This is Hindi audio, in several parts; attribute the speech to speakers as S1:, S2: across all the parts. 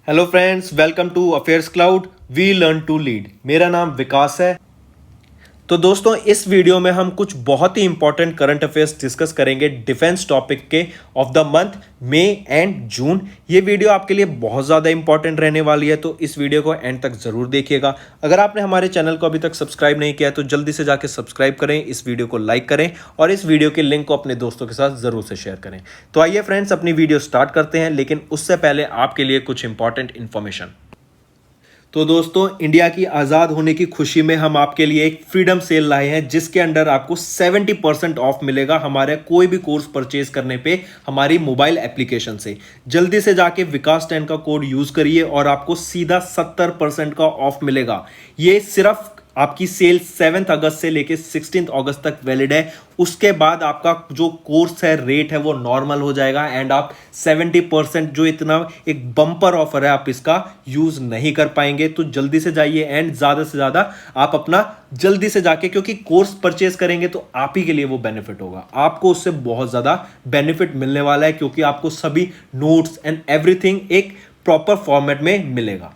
S1: Hello friends, welcome to Affairs Cloud. We learn to lead. मेरा नाम विकास है। तो दोस्तों, इस वीडियो में हम कुछ बहुत ही इंपॉर्टेंट करंट अफेयर्स डिस्कस करेंगे डिफेंस टॉपिक के of the month May and June. ये वीडियो आपके लिए बहुत ज़्यादा इंपॉर्टेंट रहने वाली है, तो इस वीडियो को एंड तक ज़रूर देखिएगा। अगर आपने हमारे चैनल को अभी तक सब्सक्राइब नहीं किया है तो जल्दी से जाकर सब्सक्राइब करें, इस वीडियो को लाइक करें और इस वीडियो के लिंक को अपने दोस्तों के साथ ज़रूर से शेयर करें। तो आइए फ्रेंड्स, अपनी वीडियो स्टार्ट करते हैं, लेकिन उससे पहले आपके लिए कुछ इंपॉर्टेंट इन्फॉर्मेशन। तो दोस्तों, इंडिया की आज़ाद होने की खुशी में हम आपके लिए एक फ्रीडम सेल लाए हैं, जिसके अंडर आपको 70% ऑफ मिलेगा हमारे कोई भी कोर्स परचेज करने पे हमारी मोबाइल एप्लीकेशन से। जल्दी से जाके विकास 10 का कोड यूज़ करिए और आपको सीधा 70% का ऑफ मिलेगा। ये सिर्फ आपकी सेल 7 अगस्त से लेके 16 अगस्त तक वैलिड है। उसके बाद आपका जो कोर्स है, रेट है, वो नॉर्मल हो जाएगा एंड आप 70% जो इतना एक बम्पर ऑफर है, आप इसका यूज नहीं कर पाएंगे। तो जल्दी से जाइए एंड ज्यादा से ज्यादा आप अपना जल्दी से जाके, क्योंकि कोर्स परचेज करेंगे तो आप ही के लिए वो बेनिफिट होगा। आपको उससे बहुत ज्यादा बेनिफिट मिलने वाला है, क्योंकि आपको सभी नोट्स एंड एवरीथिंग एक प्रॉपर फॉर्मेट में मिलेगा।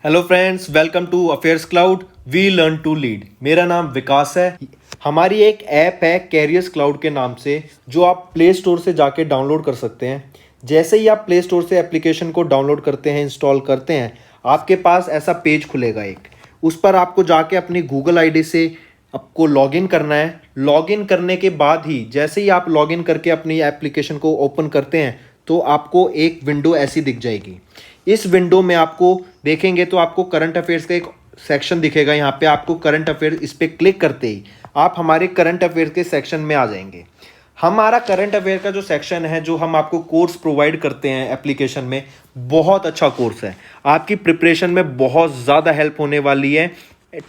S1: Hello friends, welcome to Affairs Cloud. We learn to lead. मेरा नाम विकास है। हमारी एक ऐप है कैरियर्स क्लाउड के नाम से, जो आप प्ले स्टोर से जाके डाउनलोड कर सकते हैं। जैसे ही आप प्ले स्टोर से एप्लीकेशन को डाउनलोड करते हैं, इंस्टॉल करते हैं, आपके पास ऐसा पेज खुलेगा एक। उस पर आपको जाके अपनी गूगल आईडी से आपको लॉगिन करना है। लॉगिन करने के बाद ही, जैसे ही आप लॉगिन करके अपनी एप्लीकेशन को ओपन करते हैं, तो आपको एक विंडो ऐसी दिख जाएगी। इस विंडो में आपको देखेंगे तो आपको करंट अफेयर्स का एक सेक्शन दिखेगा। यहाँ पे आपको करंट अफेयर, इस पर क्लिक करते ही आप हमारे करंट अफेयर के सेक्शन में आ जाएंगे। हमारा करंट अफेयर का जो सेक्शन है, जो हम आपको कोर्स प्रोवाइड करते हैं एप्लीकेशन में, बहुत अच्छा कोर्स है। आपकी प्रिपरेशन में बहुत ज़्यादा हेल्प होने वाली है।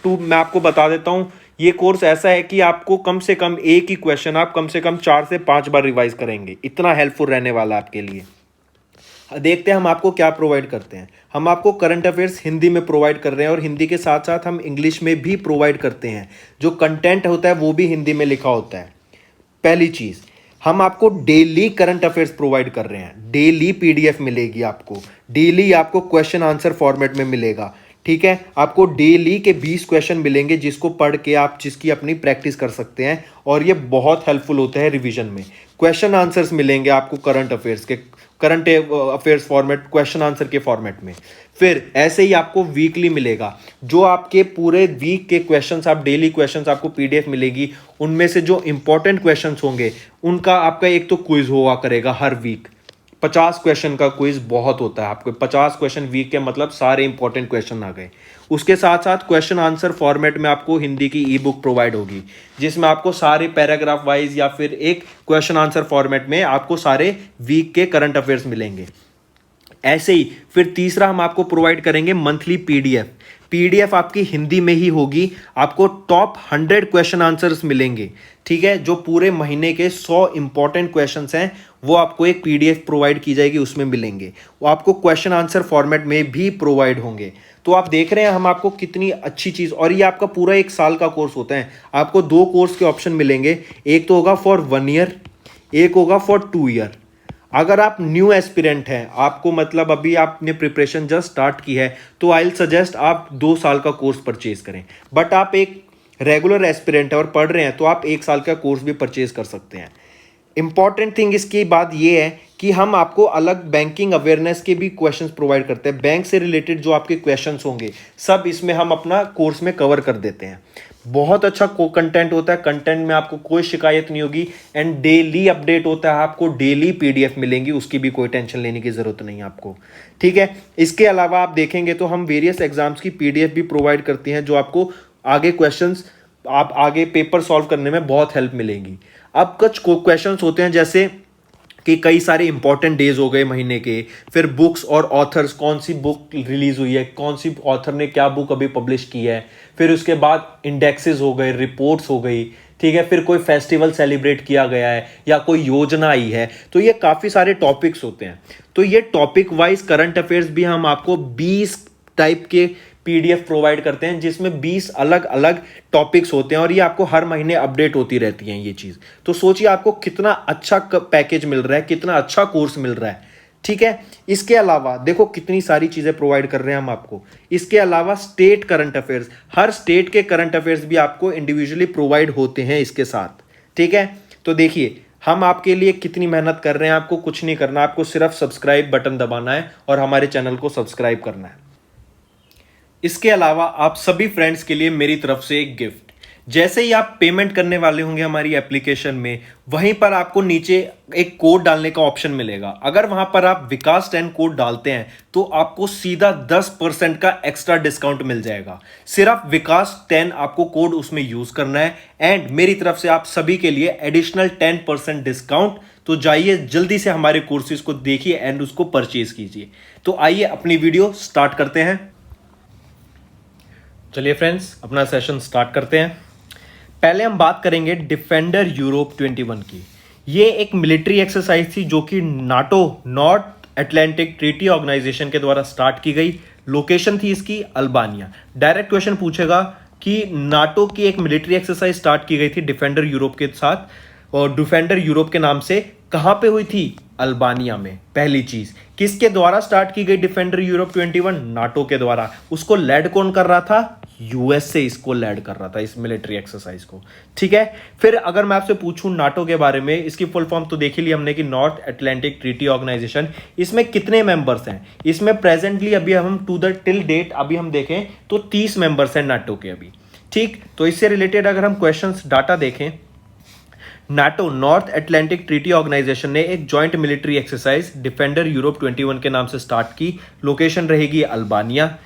S1: मैं आपको बता देता हूँ, ये कोर्स ऐसा है कि आपको कम से कम एक ही क्वेश्चन आप कम से कम 4 से 5 बार रिवाइज करेंगे। इतना हेल्पफुल रहने वाला है आपके लिए। देखते हैं हम आपको क्या प्रोवाइड करते हैं। हम आपको करंट अफेयर्स हिंदी में प्रोवाइड कर रहे हैं और हिंदी के साथ साथ हम इंग्लिश में भी प्रोवाइड करते हैं। जो कंटेंट होता है वो भी हिंदी में लिखा होता है। पहली चीज़, हम आपको डेली करंट अफेयर्स प्रोवाइड कर रहे हैं। डेली पीडीएफ मिलेगी आपको, डेली आपको क्वेश्चन आंसर फॉर्मेट में मिलेगा। ठीक है, आपको डेली के 20 क्वेश्चन मिलेंगे, जिसको पढ़ के आप जिसकी अपनी प्रैक्टिस कर सकते हैं, और ये बहुत हेल्पफुल होता है रिवीजन में। क्वेश्चन आंसर्स मिलेंगे आपको करंट अफेयर्स के, current affairs format, question answer के फॉर्मेट में। फिर ऐसे ही आपको वीकली मिलेगा, जो आपके पूरे वीक के क्वेश्चंस, आप डेली क्वेश्चंस आपको पीडीएफ मिलेगी। उनमें से जो इंपॉर्टेंट क्वेश्चंस होंगे, उनका आपका एक तो क्विज हुआ करेगा हर वीक। 50 क्वेश्चन का क्विज बहुत होता है। आपको 50 क्वेश्चन वीक के मतलब सारे इंपॉर्टेंट क्वेश्चन आ गए। उसके साथ साथ क्वेश्चन आंसर फॉर्मेट में आपको हिंदी की ई बुक प्रोवाइड होगी, जिसमें आपको सारे पैराग्राफ वाइज या फिर एक क्वेश्चन आंसर फॉर्मेट में आपको सारे वीक के करंट अफेयर्स मिलेंगे। ऐसे ही फिर तीसरा हम आपको प्रोवाइड करेंगे मंथली पीडीएफ। पीडीएफ आपकी हिंदी में ही होगी। आपको टॉप 100 क्वेश्चन आंसर्स मिलेंगे। ठीक है, जो पूरे महीने के 100 इंपॉर्टेंट क्वेश्चंस हैं, वो आपको एक पीडीएफ प्रोवाइड की जाएगी, उसमें मिलेंगे। वो आपको क्वेश्चन आंसर फॉर्मेट में भी प्रोवाइड होंगे। तो आप देख रहे हैं हम आपको कितनी अच्छी चीज़, और ये आपका पूरा 1 साल का कोर्स होता है। आपको 2 कोर्स के ऑप्शन मिलेंगे, एक तो होगा फॉर 1 ईयर, एक होगा फॉर 2 ईयर। अगर आप न्यू एस्पिरेंट हैं, आपको मतलब अभी आपने प्रिपरेशन जस्ट स्टार्ट की है, तो आई विल सजेस्ट आप 2 साल का कोर्स परचेज करें। बट आप एक रेगुलर एस्पिरेंट है और पढ़ रहे हैं, तो आप 1 साल का कोर्स भी परचेज कर सकते हैं। इंपॉर्टेंट थिंग इसकी बात यह है कि हम आपको अलग बैंकिंग अवेयरनेस के भी क्वेश्चंस प्रोवाइड करते हैं। बैंक से रिलेटेड जो आपके क्वेश्चंस होंगे, सब इसमें हम अपना कोर्स में कवर कर देते हैं। बहुत अच्छा कंटेंट होता है। कंटेंट में आपको कोई शिकायत नहीं होगी एंड डेली अपडेट होता है। आपको डेली पीडीएफ मिलेंगी, उसकी भी कोई टेंशन लेने की जरूरत नहीं है आपको। ठीक है, इसके अलावा आप देखेंगे तो हम वेरियस एग्जाम्स की पीडीएफ भी प्रोवाइड करती हैं, जो आपको आगे क्वेश्चंस, आप आगे पेपर सॉल्व करने में बहुत हेल्प मिलेगी। अब कुछ क्वेश्चंस होते हैं, जैसे कि कई सारे इंपॉर्टेंट डेज हो गए महीने के, फिर बुक्स और ऑथर्स, कौन सी बुक रिलीज हुई है, कौन सी ऑथर ने क्या बुक अभी पब्लिश की है, फिर उसके बाद इंडेक्सेस हो गए, रिपोर्ट्स हो गई। ठीक है, फिर कोई फेस्टिवल सेलिब्रेट किया गया है या कोई योजना आई है। तो ये काफ़ी सारे टॉपिक्स होते हैं। तो ये टॉपिक वाइज करंट अफेयर्स भी हम आपको 20 टाइप के पीडीएफ प्रोवाइड करते हैं, जिसमें 20 अलग अलग टॉपिक्स होते हैं, और ये आपको हर महीने अपडेट होती रहती हैं ये चीज़। तो सोचिए आपको कितना अच्छा पैकेज मिल रहा है, कितना अच्छा कोर्स मिल रहा है। ठीक है। इसके अलावा देखो कितनी सारी चीजें प्रोवाइड कर रहे हैं हम आपको। इसके अलावा स्टेट करंट अफेयर्स, हर स्टेट के करंट अफेयर्स भी आपको इंडिविजुअली प्रोवाइड होते हैं इसके साथ, ठीक है। तो देखिए हम आपके लिए कितनी मेहनत कर रहे हैं, आपको कुछ नहीं करना, आपको सिर्फ सब्सक्राइब बटन दबाना है और हमारे चैनल को सब्सक्राइब करना है। इसके अलावा आप सभी फ्रेंड्स के लिए मेरी तरफ से एक गिफ्ट, जैसे ही आप पेमेंट करने वाले होंगे हमारी एप्लीकेशन में, वहीं पर आपको नीचे एक कोड डालने का ऑप्शन मिलेगा। अगर वहां पर आप विकास 10 कोड डालते हैं तो आपको सीधा 10% का एक्स्ट्रा डिस्काउंट मिल जाएगा। सिर्फ विकास 10 आपको कोड उसमें यूज करना है एंड मेरी तरफ से आप सभी के लिए एडिशनल 10% डिस्काउंट। तो जाइए जल्दी से हमारे कोर्सेज को देखिए एंड उसको परचेज कीजिए। तो आइए अपनी वीडियो स्टार्ट करते हैं। चलिए फ्रेंड्स अपना सेशन स्टार्ट करते हैं। पहले हम बात करेंगे डिफेंडर यूरोप 21 की। ये एक मिलिट्री एक्सरसाइज थी जो कि NATO, North Atlantic Treaty Organization के द्वारा स्टार्ट की गई। लोकेशन थी इसकी अल्बानिया। डायरेक्ट क्वेश्चन पूछेगा कि नाटो की एक मिलिट्री एक्सरसाइज स्टार्ट की गई थी डिफेंडर यूरोप के साथ, और डिफेंडर यूरोप के नाम से कहां पे हुई थी? अल्बानिया में। पहली चीज, किसके द्वारा स्टार्ट की गई डिफेंडर यूरोप 21? नाटो के द्वारा। उसको लेड कौन कर रहा था? यूएस से इसको लेड कर रहा था, इस मिलिट्री एक्सरसाइज को, ठीक है। फिर अगर मैं आपसे पूछूं नाटो के बारे में, इसकी फुल फॉर्म तो देख ही ली हमने कि नॉर्थ अटलांटिक ट्रीटी ऑर्गेनाइजेशन। इसमें कितने मेंबर्स हैं? इसमें प्रेजेंटली अभी हम टिल डेट अभी हम देखें तो 30 मेंबर्स हैं नाटो के अभी, ठीक। तो इससे रिलेटेड अगर हम क्वेश्चंस डाटा देखें, NATO North Atlantic Treaty Organization ने एक joint military exercise Defender Europe 21 के नाम से स्टार्ट की। लोकेशन रहेगी अल्बानिया।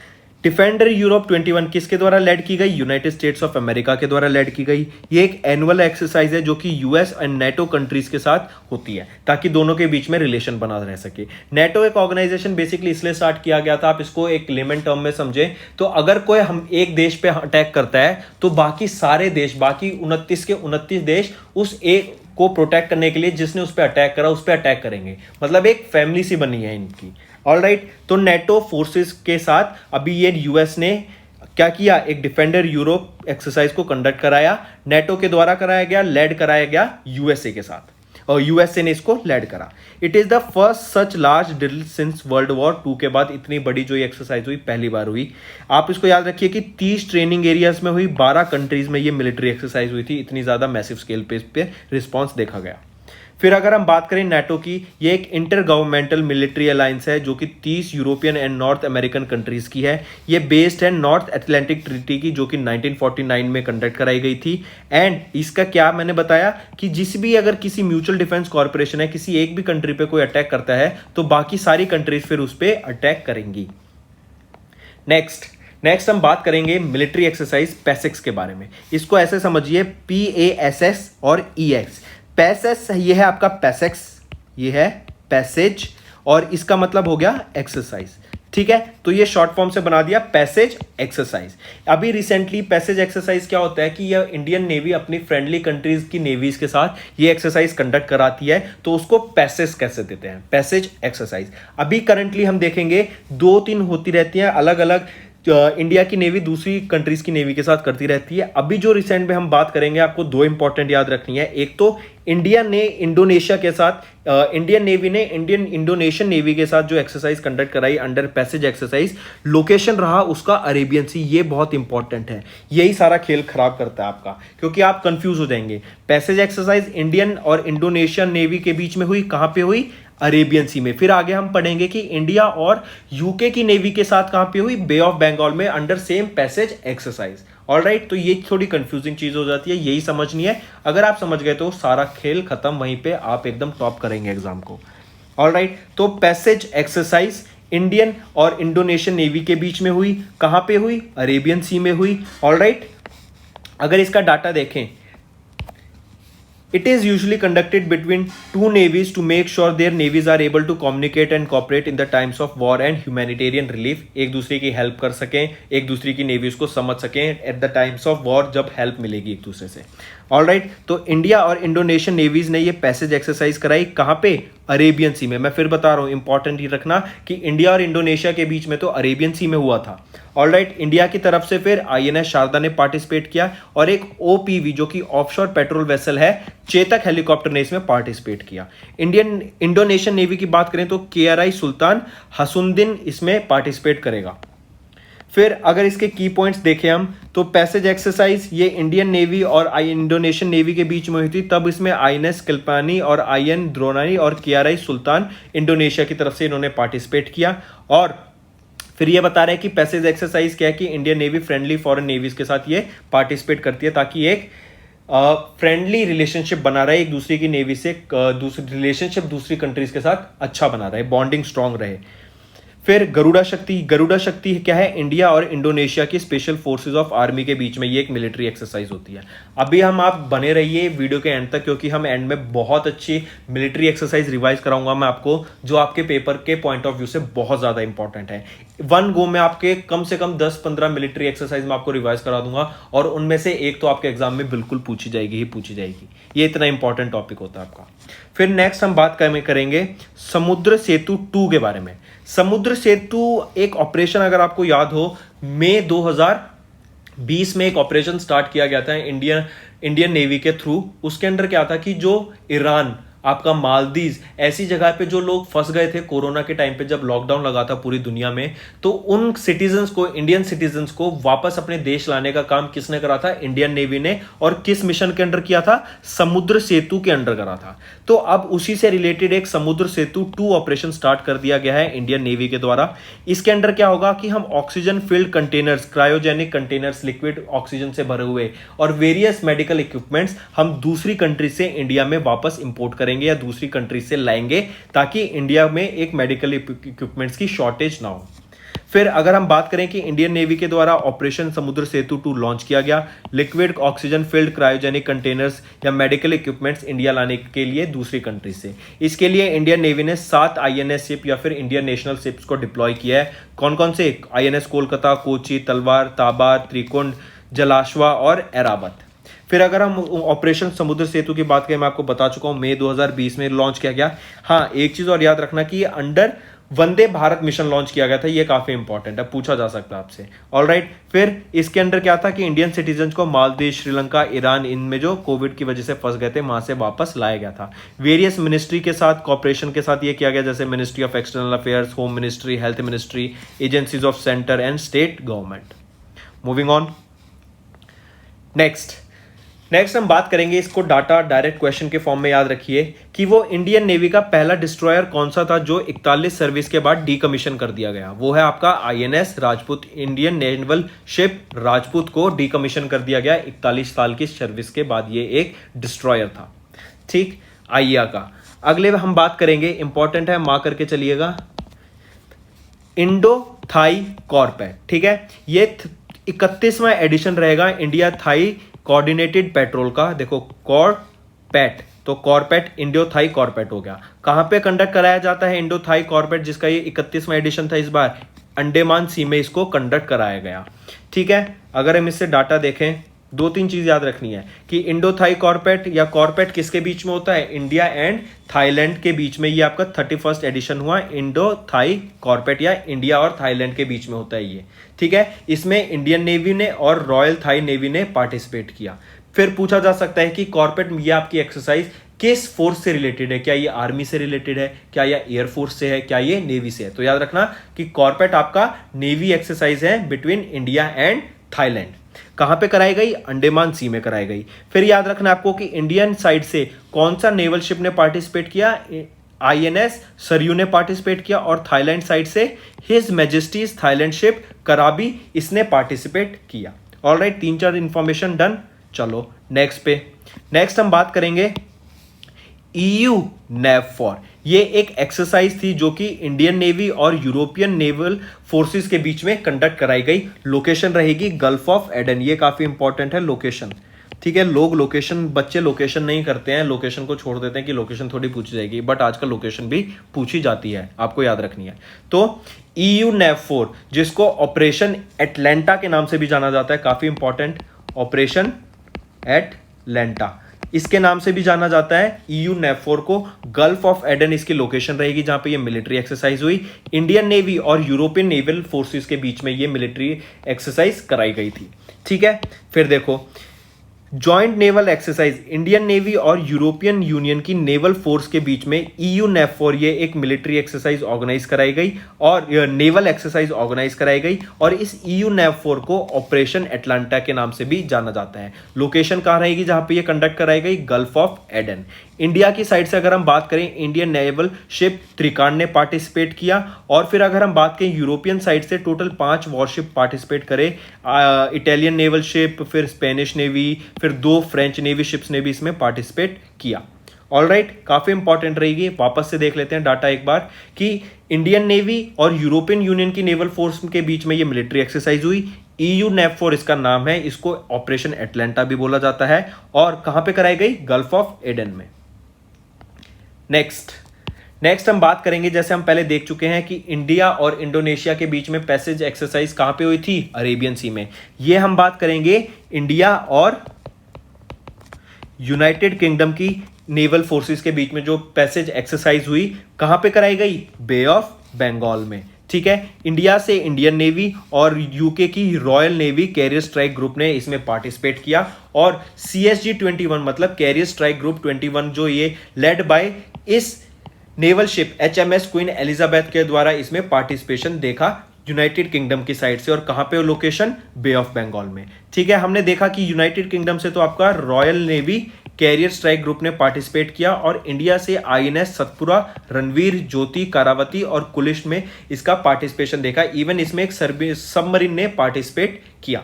S1: डिफेंडर यूरोप 21 किसके द्वारा लेड की गई? यूनाइटेड स्टेट्स ऑफ अमेरिका के द्वारा लेड की गई। ये एक एनुअल एक्सरसाइज है जो कि यूएस एंड नेटो कंट्रीज के साथ होती है ताकि दोनों के बीच में रिलेशन बना रह सके। नेटो एक ऑर्गेनाइजेशन बेसिकली इसलिए स्टार्ट किया गया था, आप इसको एक लेमन टर्म में समझें तो अगर कोई हम एक देश पे अटैक करता है तो बाकी सारे देश, बाकी 29 के 29 देश उस एक को प्रोटेक्ट करने के लिए जिसने उस पर अटैक करा उस पर अटैक करेंगे। मतलब एक फैमिली सी बनी है इनकी। ऑलराइट, तो नेटो फोर्सेस के साथ अभी ये यूएस ने क्या किया? एक डिफेंडर यूरोप एक्सरसाइज को कंडक्ट कराया। नेटो के द्वारा कराया गया, लेड कराया गया यूएसए के साथ, और यूएसए ने इसको लेड करा। It is the first such large drill since world war 2 के बाद इतनी बड़ी जो ये एक्सरसाइज हुई पहली बार हुई। आप इसको याद रखिए कि 30 ट्रेनिंग एरियाज में हुई, 12 कंट्रीज में ये मिलिट्री एक्सरसाइज हुई थी। इतनी ज्यादा मैसिव स्केल पे रिस्पॉन्स देखा गया। फिर अगर हम बात करें नाटो की, ये एक इंटर गवर्नमेंटल मिलिट्री अलायंस है जो कि 30 European and north American countries की है। ये बेस्ड है नॉर्थ अटलांटिक ट्रीटी की जो कि 1949 में कंडक्ट कराई गई थी। एंड इसका क्या मैंने बताया कि जिस भी अगर किसी म्यूचुअल डिफेंस कॉर्पोरेशन है, किसी एक भी कंट्री पे कोई अटैक करता है तो बाकी सारी कंट्रीज फिर उस पर अटैक करेंगी। नेक्स्ट हम बात करेंगे मिलिट्री एक्सरसाइज पैसेक्स के बारे में। इसको ऐसे समझिए PASS और EX। पैसेज ये है आपका पैसेक्स, ये है पैसेज, और इसका मतलब हो गया एक्सरसाइज, ठीक है। तो ये शॉर्ट फॉर्म से बना दिया पैसेज एक्सरसाइज। अभी रिसेंटली पैसेज एक्सरसाइज क्या होता है कि ये इंडियन नेवी अपनी फ्रेंडली कंट्रीज की नेवीज के साथ ये एक्सरसाइज कंडक्ट कराती है, तो उसको पैसेज कैसे देते हैं? Passage exercise. अभी करंटली हम देखेंगे 2-3 होती रहती हैं अलग अलग। इंडिया की नेवी दूसरी कंट्रीज की नेवी के साथ करती रहती है। अभी जो रिसेंट में हम बात करेंगे, आपको 2 इंपॉर्टेंट याद रखनी है। एक तो इंडिया ने इंडोनेशिया के साथ, इंडियन नेवी ने इंडियन इंडोनेशियन नेवी के साथ जो एक्सरसाइज कंडक्ट कराई अंडर पैसेज एक्सरसाइज, लोकेशन रहा उसका अरेबियन सी। ये बहुत इंपॉर्टेंट है, यही सारा खेल खराब करता है आपका, क्योंकि आप कंफ्यूज हो जाएंगे। पैसेज एक्सरसाइज इंडियन और इंडोनेशियन नेवी के बीच में हुई, कहां पे हुई? अरेबियन सी में। फिर आगे हम पढ़ेंगे कि इंडिया और यूके की नेवी के साथ कहां पे हुई? बे ऑफ बंगाल में under same passage exercise. Alright, तो ये थोड़ी कंफ्यूजिंग चीज हो जाती है, यही समझनी है। अगर आप समझ गए तो सारा खेल खत्म, वहीं पे आप एकदम टॉप करेंगे एग्जाम को। ऑलराइट, तो पैसेज एक्सरसाइज इंडियन और इंडोनेशियन नेवी के बीच में हुई, कहां पे हुई? अरेबियन सी में हुई। ऑलराइट, अगर इसका डाटा देखें, it is usually conducted between 2 navies to make sure their navies are able to communicate and cooperate in the times of war and humanitarian relief। एक दूसरे की हेल्प कर सकें, एक दूसरे की नेवीज को समझ सकें at the times of war, जब हेल्प मिलेगी एक दूसरे से। ऑलराइट, तो इंडिया और इंडोनेशियन नेवीज ने ये पैसेज एक्सरसाइज कराई कहाँ पे? अरेबियन सी में। मैं फिर बता रहा हूँ, इंपॉर्टेंट ये रखना कि इंडिया और इंडोनेशिया के बीच में तो अरेबियन सी में हुआ था। ऑलराइट, इंडिया की तरफ से फिर आईएनएस शारदा ने पार्टिसिपेट किया और एक ओपीवी जो कि ऑफशोर पेट्रोल वेसल है चेतक हेलीकॉप्टर ने इसमें पार्टिसिपेट किया। इंडोनेशियन नेवी की बात करें तो केआरआई सुल्तान हसनुद्दीन इसमें पार्टिसिपेट करेगा। फिर अगर इसके की पॉइंट्स देखें हम तो पैसेज एक्सरसाइज ये इंडियन नेवी और इंडोनेशियन नेवी के बीच में हुई थी, तब इसमें आईएनएस किल्पानी और आईएन द्रोणाई और केआरआई सुल्तान इंडोनेशिया की तरफ से इन्होंने पार्टिसिपेट किया। और फिर ये बता रहे हैं कि पैसेज एक्सरसाइज क्या है कि Indian Navy friendly foreign navies के साथ ये पार्टिसिपेट करती है ताकि एक फ्रेंडली रिलेशनशिप बना रहे एक दूसरे की नेवी से, दूसरी रिलेशनशिप दूसरी कंट्रीज के साथ अच्छा बना रहे, बॉन्डिंग स्ट्रांग रहे। फिर गरुड़ा शक्ति क्या है? इंडिया और इंडोनेशिया की स्पेशल फोर्सेस ऑफ आर्मी के बीच में ये एक मिलिट्री एक्सरसाइज होती है। अभी हम आप बने रहिए वीडियो के एंड तक, क्योंकि हम एंड में बहुत अच्छी मिलिट्री एक्सरसाइज रिवाइज कराऊंगा मैं आपको, जो आपके पेपर के पॉइंट ऑफ व्यू से बहुत ज्यादा इंपॉर्टेंट है। वन गो में आपके कम से कम 10-15 मिलिट्री एक्सरसाइज मैं आपको रिवाइज करा दूंगा और उनमें से एक तो आपके एग्जाम में बिल्कुल पूछी जाएगी। ये इतना इंपॉर्टेंट टॉपिक होता है आपका। फिर नेक्स्ट हम बात करेंगे समुद्र सेतु 2 के बारे में। समुद्र सेतु एक ऑपरेशन, अगर आपको याद हो, मई 2020 में एक ऑपरेशन स्टार्ट किया गया था इंडियन नेवी के थ्रू। उसके अंदर क्या था कि जो ईरान, आपका मालदीव, ऐसी जगह पे जो लोग फंस गए थे कोरोना के टाइम पे जब लॉकडाउन लगा था पूरी दुनिया में, तो उन सिटीजन्स को, इंडियन सिटीजन्स को वापस अपने देश लाने का काम किसने करा था? इंडियन नेवी ने। और किस मिशन के अंडर किया था? समुद्र सेतु के अंडर करा था। तो अब उसी से रिलेटेड एक समुद्र सेतु 2 ऑपरेशन स्टार्ट कर दिया गया है इंडियन नेवी के द्वारा। इसके अंडर क्या होगा कि हम oxygen field containers, cryogenic containers, liquid oxygen से भरे हुए और वेरियस मेडिकल इक्विपमेंट्स हम दूसरी कंट्री से इंडिया में वापस इंपोर्ट करेंगे या दूसरी कंट्री से लाएंगे, ताकि इंडिया में एक मेडिकल इक्विपमेंट्स की शॉर्टेज ना हो। फिर अगर हम बात करें कि इंडियन नेवी के द्वारा ऑपरेशन समुद्र सेतु 2 लॉन्च किया गया, liquid oxygen field cryogenic containers या मेडिकल इक्विपमेंट्स इंडिया लाने के लिए दूसरी कंट्री से। इसके लिए इंडियन नेवी ने 7 आईएनएस शिप या फिर इंडियन नेशनल शिप्स को डिप्लॉय किया है। कौन कौन से? आईएनएस कोलकाता, कोची, तलवार, ताबार, त्रिकुंड, जलाश्वा और एराबत। फिर अगर हम ऑपरेशन समुद्र सेतु की बात करें, मैं आपको बता चुका हूं मई 2020 में लॉन्च किया गया। हाँ, एक चीज और याद रखना कि ये under Vande Bharat mission launch किया गया था। ये काफी इंपॉर्टेंट है, पूछा जा सकता है आपसे। ऑलराइट, फिर इसके अंदर क्या था कि इंडियन सिटीजन को मालदीव, श्रीलंका, ईरान, इनमें जो कोविड की वजह से फंस गए थे वहां से वापस लाया गया था। वेरियस मिनिस्ट्री के साथ कॉपरेशन के साथ ये किया गया, जैसे ministry of external affairs, home ministry, health ministry, agencies of centre and state government. Moving on, next हम बात करेंगे, इसको डाटा डायरेक्ट क्वेश्चन के फॉर्म में याद रखिए कि वो इंडियन नेवी का पहला डिस्ट्रॉयर कौन सा था जो 41 सर्विस के बाद डीकमीशन कर दिया गया? वो है आपका INS Rajput. Indian naval ship Rajput को डीकमीशन कर दिया गया 41 साल की सर्विस के बाद। ये एक डिस्ट्रॉयर था। ठीक, आईया का अगले हम बात करेंगे, इंपॉर्टेंट है, मार्क करके चलिएगा, इंडो थाई कॉर्पेट। ठीक है, ये 31वां एडिशन रहेगा इंडिया थाई कोऑर्डिनेटेड पेट्रोल का। देखो, कॉर्पेट, तो कॉर्पेट इंडो थाई कॉर्पेट हो गया। कहां पे कंडक्ट कराया जाता है इंडो थाई कॉर्पेट, जिसका ये 31वां एडिशन था इस बार? अंडमान सी में इसको कंडक्ट कराया गया। ठीक है, अगर हम इससे डाटा देखें, 2-3 चीज याद रखनी है कि इंडो थाई कॉर्पेट या कॉर्पेट किसके बीच में होता है? इंडिया एंड थाईलैंड के बीच में। ये आपका 31st एडिशन हुआ इंडो थाई कॉर्पेट, या इंडिया और थाईलैंड के बीच में होता है ये। ठीक है, इसमें इंडियन नेवी ने और रॉयल थाई नेवी ने पार्टिसिपेट किया। फिर पूछा जा सकता है कि कॉर्पेट, ये आपकी एक्सरसाइज किस फोर्स से रिलेटेड है? क्या ये आर्मी से रिलेटेड है, क्या ये एयरफोर्स से है, क्या ये नेवी से है? तो याद रखना कि कॉर्पेट आपका नेवी एक्सरसाइज है बिटवीन इंडिया एंड थाईलैंड। कहां पे कराई गई? अंडमान सी में कराई गई। फिर याद रखना आपको कि इंडियन साइड से कौन सा नेवल शिप ने पार्टिसिपेट किया? आईएनएस सरयू ने पार्टिसिपेट किया। और थाईलैंड साइड से हिज मैजेस्टीज थाईलैंड शिप कराबी, इसने पार्टिसिपेट किया। Alright, 3-4 information done. चलो नेक्स्ट हम बात करेंगे EU NAVFOR। ये एक एक्सरसाइज थी जो कि इंडियन नेवी और यूरोपियन नेवल फोर्सेस के बीच में कंडक्ट कराई गई। लोकेशन रहेगी गल्फ ऑफ एडन। ये काफी इंपॉर्टेंट है लोकेशन। ठीक है, बच्चे लोकेशन नहीं करते हैं, लोकेशन को छोड़ देते हैं कि लोकेशन थोड़ी पूछी जाएगी, बट आजकल लोकेशन भी पूछी जाती है, आपको याद रखनी है। तो EU NAVFOR, जिसको ऑपरेशन एटलांटा के नाम से भी जाना जाता है, काफी इंपॉर्टेंट, ऑपरेशन एटलांटा, इसके नाम से भी जाना जाता है। EU NAVFOR को गल्फ ऑफ एडन इसकी लोकेशन रहेगी जहां पे ये मिलिट्री एक्सरसाइज हुई। इंडियन नेवी और यूरोपियन नेवल फोर्सेस के बीच में ये मिलिट्री एक्सरसाइज कराई गई थी। ठीक है, फिर देखो joint naval exercise, Indian navy और यूरोपियन यूनियन की नेवल फोर्स के बीच में EU NAVFOR ये एक मिलिट्री एक्सरसाइज ऑर्गेनाइज कराई गई और नेवल एक्सरसाइज ऑर्गेनाइज कराई गई और इस EU NAVFOR को ऑपरेशन एटलांटा के नाम से भी जाना जाता है। लोकेशन कहाँ रहेगी जहां पे ये कंडक्ट कराई गई? Gulf of Aden. इंडिया की साइड से अगर हम बात करें, इंडियन नेवल शिप त्रिकांड ने पार्टिसिपेट किया और फिर अगर हम बात करें यूरोपियन साइड से टोटल 5 वॉरशिप पार्टिसिपेट करे। इटालियन नेवल शिप, फिर स्पेनिश नेवी, फिर 2 फ्रेंच नेवी शिप्स ने भी इसमें पार्टिसिपेट किया। ऑलराइट, काफी इंपॉर्टेंट रहेगी। वापस से देख लेते हैं डाटा एक बार कि इंडियन नेवी और यूरोपियन यूनियन की नेवल फोर्स के बीच में ये मिलिट्री एक्सरसाइज हुई। EU NAVFOR इसका नाम है, इसको ऑपरेशन एटलांटा भी बोला जाता है और कहां पे कराई गई? गल्फ ऑफ एडन में। नेक्स्ट हम बात करेंगे, जैसे हम पहले देख चुके हैं कि इंडिया और इंडोनेशिया के बीच में पैसेज एक्सरसाइज कहां पे हुई थी? अरेबियन सी में। ये हम बात करेंगे इंडिया और यूनाइटेड किंगडम की नेवल फोर्सेस के बीच में जो पैसेज एक्सरसाइज हुई कहां पे कराई गई? बे ऑफ बंगाल में। ठीक है, इंडिया से इंडियन नेवी और यूके की royal navy carrier strike group ने इसमें पार्टिसिपेट किया और CSG-21 मतलब कैरियर स्ट्राइक ग्रुप 21 जो ये लेड बाय इस naval ship HMS queen Elizabeth के द्वारा इसमें पार्टिसिपेशन देखा यूनाइटेड किंगडम की साइड से। और कहां पे लोकेशन? बे ऑफ बंगाल में। ठीक है, हमने देखा कि यूनाइटेड किंगडम से तो आपका royal navy carrier strike group ने पार्टिसिपेट किया और इंडिया से INS सतपुरा, रणवीर, ज्योति, कारावती और कुलिश में इसका पार्टिसिपेशन देखा। इवन इसमें एक सबमरीन ने पार्टिसिपेट किया।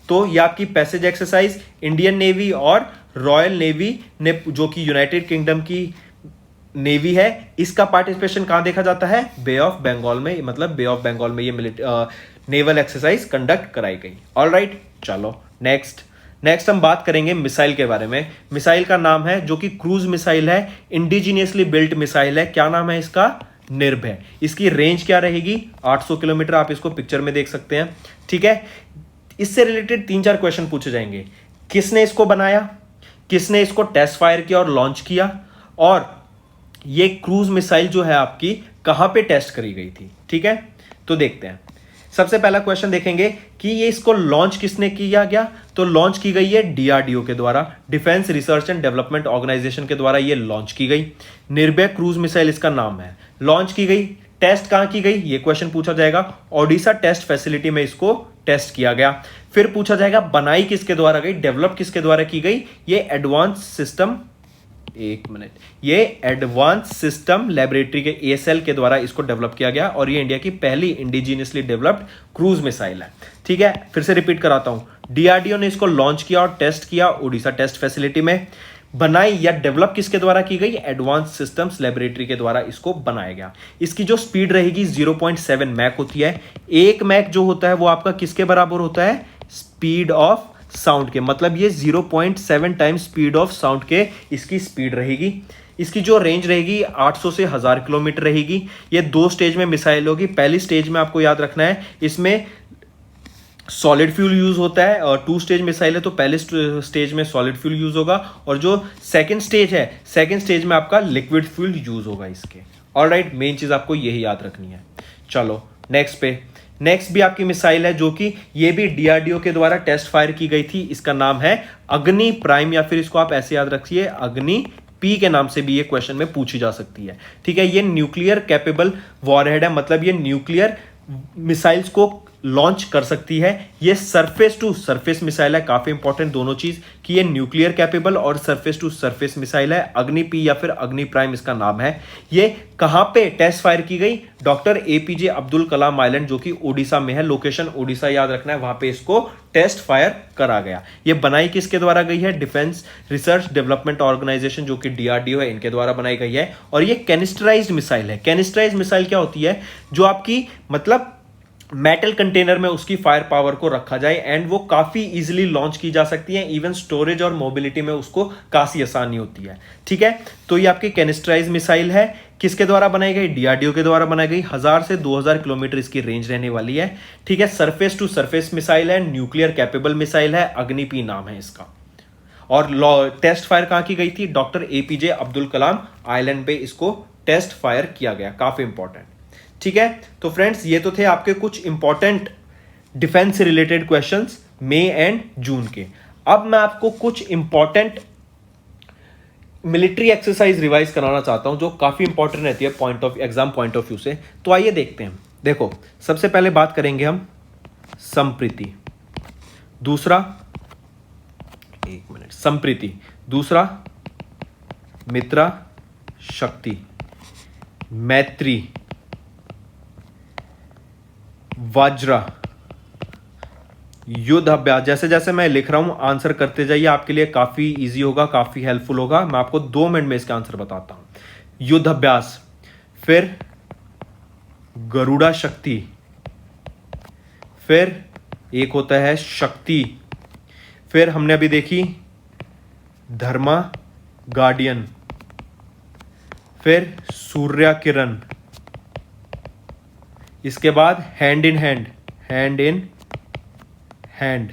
S1: तो ये आपकी पैसेज एक्सरसाइज इंडियन नेवी और रॉयल नेवी ने, जो कि यूनाइटेड किंगडम की नेवी है, इसका पार्टिसिपेशन कहां देखा जाता है? बे ऑफ बंगाल में। मतलब बे ऑफ बंगाल में ये नेवल एक्सरसाइज कंडक्ट कराई गई। ऑलराइट, चलो नेक्स्ट हम बात करेंगे मिसाइल के बारे में। मिसाइल का नाम है जो कि क्रूज मिसाइल है, इंडिजीनियसली बिल्ट मिसाइल है। क्या नाम है इसका? निर्भय। इसकी रेंज क्या रहेगी? 800 किलोमीटर। आप इसको पिक्चर में देख सकते हैं। ठीक है, इससे रिलेटेड 3-4 क्वेश्चन पूछे जाएंगे। किसने इसको बनाया, किसने इसको टेस्ट फायर किया और लॉन्च किया, और ये क्रूज मिसाइल जो है आपकी कहां पे टेस्ट करी गई थी। ठीक है, तो देखते हैं। सबसे पहला क्वेश्चन देखेंगे कि ये इसको लॉन्च किसने किया गया, तो लॉन्च की गई है DRDO के द्वारा, Defence Research and Development Organisation के द्वारा ये लॉन्च की गई। निर्भय क्रूज मिसाइल इसका नाम है। लॉन्च की गई, टेस्ट कहां की गई, ये क्वेश्चन पूछा जाएगा। ओडिशा टेस्ट फैसिलिटी में इसको टेस्ट किया गया। फिर पूछा जाएगा बनाई किसके द्वारा गई, डेवलप किसके द्वारा की गई, ये एडवांस सिस्टम, एक मिनट, ये एडवांस सिस्टम लेबोरेटरी के ASL के द्वारा इसको डेवलप किया गया और ये इंडिया की पहली इंडिजीनियसली डेवलप्ड क्रूज मिसाइल है। ठीक है, फिर से रिपीट कराता हूं। DRDO ने इसको लॉन्च किया और टेस्ट किया ओडिशा टेस्ट फैसिलिटी में। बनाई या डेवलप किसके द्वारा की गई, एडवांस सिस्टम्स लेबोरेटरी के द्वारा इसको बनाया गया। इसकी जो स्पीड रहेगी 0.7 मैक होती है। 1 मैक जो होता है वो आपका किसके बराबर होता है, स्पीड ऑफ साउंड के, मतलब ये 0.7 टाइम्स स्पीड ऑफ साउंड के इसकी स्पीड रहेगी। इसकी जो रेंज रहेगी 800 से 1000 किलोमीटर रहेगी। ये 2 स्टेज में मिसाइल होगी। पहली स्टेज में आपको याद रखना है इसमें सॉलिड फ्यूल यूज होता है, और 2 स्टेज मिसाइल है तो पहले स्टेज में सॉलिड फ्यूल यूज होगा, और जो सेकंड स्टेज है, सेकंड स्टेज में आपका लिक्विड फ्यूल यूज होगा इसके। ऑलराइट, मेन चीज आपको यही याद रखनी है। चलो नेक्स्ट भी आपकी मिसाइल है जो कि ये भी DRDO के द्वारा टेस्ट फायर की गई थी। इसका नाम है अग्नि प्राइम, या फिर इसको आप ऐसे याद रखिए अग्नि P के नाम से भी ये क्वेश्चन में पूछी जा सकती है। ठीक है, ये न्यूक्लियर कैपेबल वॉरहेड है, मतलब ये न्यूक्लियर मिसाइल्स को लॉन्च कर सकती है। ये सरफेस टू सरफेस मिसाइल है, काफी इंपॉर्टेंट दोनों चीज कि ये न्यूक्लियर कैपेबल और सरफेस टू सरफेस मिसाइल है। अग्नि P या फिर अग्नि प्राइम इसका नाम है। ये कहां पे टेस्ट फायर की गई, doctor APJ Abdul Kalam island जो कि ओडिशा में है। लोकेशन ओडिशा याद रखना है, वहां पे इसको टेस्ट फायर करा गया। ये बनाई किसके द्वारा गई है, डिफेंस रिसर्च डेवलपमेंट ऑर्गेनाइजेशन जो कि DRDO है, इनके द्वारा बनाई गई है। और ये कैनिस्टराइज्ड मिसाइल है। कैनिस्टराइज्ड मिसाइल क्या होती है, जो आपकी मतलब मेटल कंटेनर में उसकी फायर पावर को रखा जाए एंड वो काफी इजीली लॉन्च की जा सकती है। इवन स्टोरेज और मोबिलिटी में उसको काफी आसानी होती है। ठीक है, तो ये आपकी कैनिस्टराइज मिसाइल है। किसके द्वारा बनाई गई, DRDO के द्वारा बनाई गई। 1000 से 2000 किलोमीटर इसकी रेंज रहने वाली है। ठीक है, सरफेस टू सरफेस मिसाइल है, न्यूक्लियर कैपेबल मिसाइल है, अग्नि P नाम है इसका। और टेस्ट फायर कहाँ की गई थी? Doctor APJ Abdul Kalam island पे इसको टेस्ट फायर किया गया। काफी इंपॉर्टेंट, ठीक है। तो फ्रेंड्स ये तो थे आपके कुछ इंपॉर्टेंट डिफेंस से related questions May and June के। अब मैं आपको कुछ इंपॉर्टेंट मिलिट्री एक्सरसाइज रिवाइज कराना चाहता हूं जो काफी इंपॉर्टेंट रहती है एग्जाम पॉइंट ऑफ व्यू से। तो आइए देखते हैं। देखो, सबसे पहले बात करेंगे हम संप्रीति, दूसरा, एक मिनट, संप्रीति, दूसरा मित्रा शक्ति, मैत्री, वज्र, युद्ध अभ्यास। जैसे जैसे मैं लिख रहा हूं आंसर करते जाइए, आपके लिए काफी इजी होगा, काफी हेल्पफुल होगा। मैं आपको 2 मिनट में इसका आंसर बताता हूं। युद्ध अभ्यास, फिर गरुड़ा शक्ति, फिर एक होता है शक्ति, फिर हमने अभी देखी धर्मा गार्डियन, फिर सूर्य किरण, इसके बाद hand in hand, hand in hand,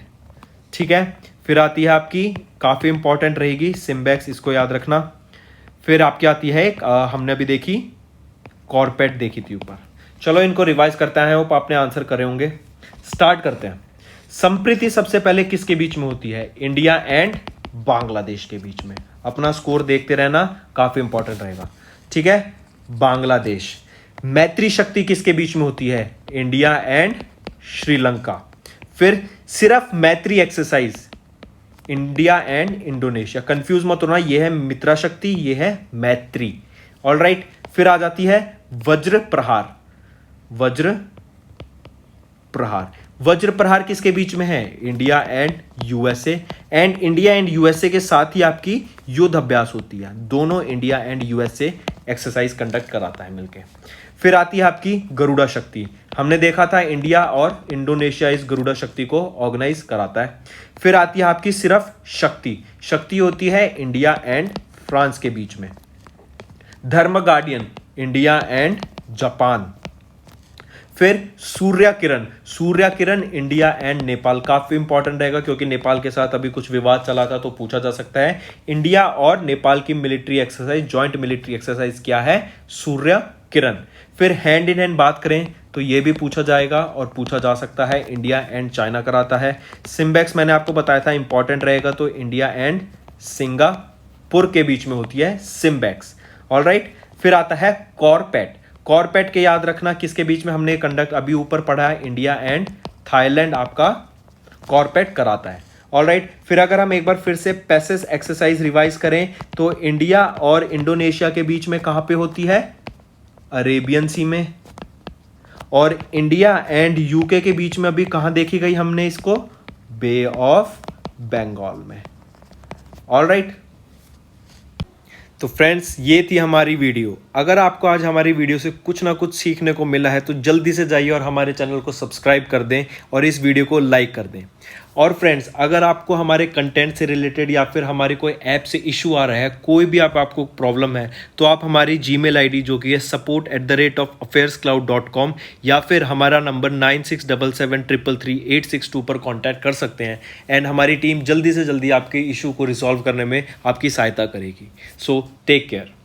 S1: ठीक है। फिर आती है आपकी, काफी इंपॉर्टेंट रहेगी, सिम्बैक्स, इसको याद रखना। फिर आपकी आती है एक हमने अभी देखी कॉर्पेट देखी थी ऊपर। चलो इनको रिवाइज करते हैं, होप आपने आंसर करे होंगे। स्टार्ट करते हैं। संप्रीति सबसे पहले किसके बीच में होती है? इंडिया एंड बांग्लादेश के बीच में। अपना स्कोर देखते रहना, काफी इंपॉर्टेंट रहेगा, ठीक है। बांग्लादेश। मैत्री शक्ति किसके बीच में होती है? India and Sri Lanka. फिर सिर्फ मैत्री exercise, India and Indonesia. Confuse मत होना, यह है मित्रा शक्ति, यह है मैत्री। ऑलराइट। फिर आ जाती है वज्र प्रहार, वज्र प्रहार। वज्र प्रहार किसके बीच में है? India and USA. And India and USA के साथ ही आपकी युद्ध अभ्यास होती है, दोनों India and USA exercise conduct कराता है मिलके। फिर आती है आपकी गरुड़ा शक्ति। हमने देखा था इंडिया और इंडोनेशिया इस गरुड़ा शक्ति को ऑर्गेनाइज कराता है। फिर आती है आपकी सिर्फ शक्ति, शक्ति होती है इंडिया एंड फ्रांस के बीच में। धर्म गार्डियन, इंडिया एंड जापान। फिर सूर्य किरण, सूर्य किरण इंडिया एंड नेपाल। काफी इंपॉर्टेंट रहेगा क्योंकि नेपाल के साथ अभी कुछ विवाद चला था, तो पूछा जा सकता है। इंडिया और नेपाल की military exercise, joint military exercise क्या है? सूर्य किरण। फिर हैंड इन हैंड बात करें तो यह भी पूछा जाएगा और पूछा जा सकता है, इंडिया एंड चाइना कराता है। सिम्बैक्स मैंने आपको बताया था इंपॉर्टेंट रहेगा, तो इंडिया एंड सिंगापुर के बीच में होती है सिम्बैक्स। ऑलराइट। फिर आता है कॉर्पेट। कॉर्पेट के याद रखना किसके बीच में हमने कंडक्ट अभी ऊपर पढ़ा है, इंडिया एंड थाईलैंड आपका कॉर्पेट कराता है। ऑलराइट। फिर अगर हम एक बार फिर से पैसेज एक्सरसाइज रिवाइज करें तो इंडिया और इंडोनेशिया के बीच में कहां पे होती है? अरेबियन सी में। और इंडिया एंड यूके के बीच में अभी कहां देखी गई हमने इसको? बे ऑफ बंगाल में। ऑलराइट। तो फ्रेंड्स ये थी हमारी वीडियो। अगर आपको आज हमारी वीडियो से कुछ ना कुछ सीखने को मिला है तो जल्दी से जाइए और हमारे चैनल को सब्सक्राइब कर दें और इस वीडियो को लाइक कर दें। और फ्रेंड्स अगर आपको हमारे कंटेंट से रिलेटेड या फिर हमारे कोई ऐप से इशू आ रहा है, कोई भी आपको प्रॉब्लम है, तो आप हमारी जीमेल आईडी जो कि है support@affairscloud.com या फिर हमारा नंबर 9677333862 पर कॉन्टैक्ट कर सकते हैं। एंड हमारी टीम जल्दी से जल्दी आपके इशू को रिजॉल्व करने में आपकी सहायता करेगी। So take care.